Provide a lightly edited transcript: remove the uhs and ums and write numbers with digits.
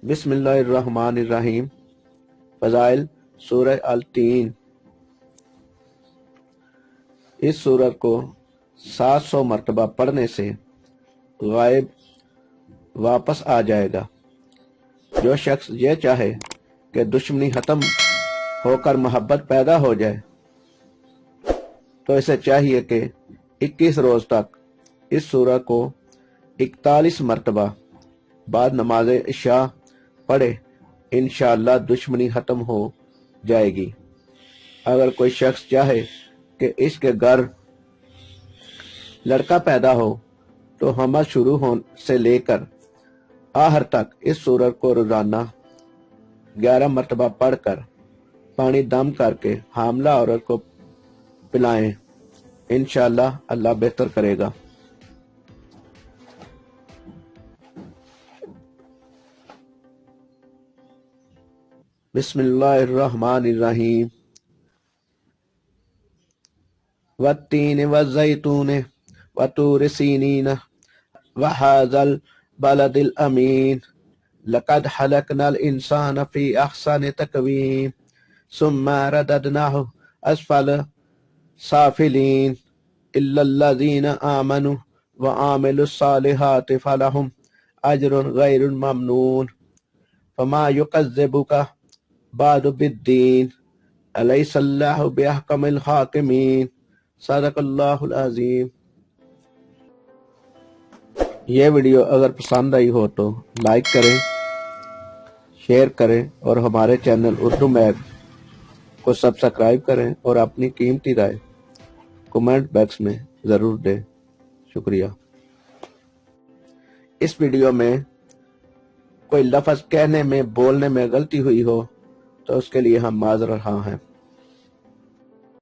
بسم اللہ الرحمن الرحیم۔ فضائل سورہ التین۔ اس سورت کو 700 مرتبہ پڑھنے سے غائب واپس آ جائے گا۔ جو شخص یہ چاہے کہ دشمنی ختم ہو کر محبت پیدا ہو جائے تو اسے چاہیے کہ 21 روز تک اس سورت کو 41 مرتبہ بعد نماز عشاء پڑھے، انشاءاللہ دشمنی ختم ہو جائے گی۔ اگر کوئی شخص چاہے کہ اس کے گھر لڑکا پیدا ہو تو حمل شروع ہونے سے لے کر آخر تک اس سورت کو روزانہ 11 مرتبہ پڑھ کر پانی دم کر کے حاملہ عورت کو پلائیں، انشاءاللہ اللہ بہتر کرے گا۔ بسم اللہ الرحمن الرحیم۔ والتین والزیتون وطور سینین وہذا البلد الامین لقد خلقنا الانسان فی احسن تقویم ثم رددناہ اسفل سافلین الا الذین آمنوا وعملوا الصالحات فلہم اجر غیر ممنون فما یکذبک بعد بالدین الیس اللہ باحکم الحاکمین صدق اللہ العظیم۔ یہ ویڈیو اگر پسند آئی ہو تو لائک کریں، شیئر کریں اور ہمارے چینل اردو میگ کو سبسکرائب کریں اور اپنی قیمتی رائے کمنٹ باکس میں ضرور دیں۔ شکریہ۔ اس ویڈیو میں کوئی لفظ کہنے میں بولنے میں غلطی ہوئی ہو تو اس کے لیے ہم معذر خواہ ہیں۔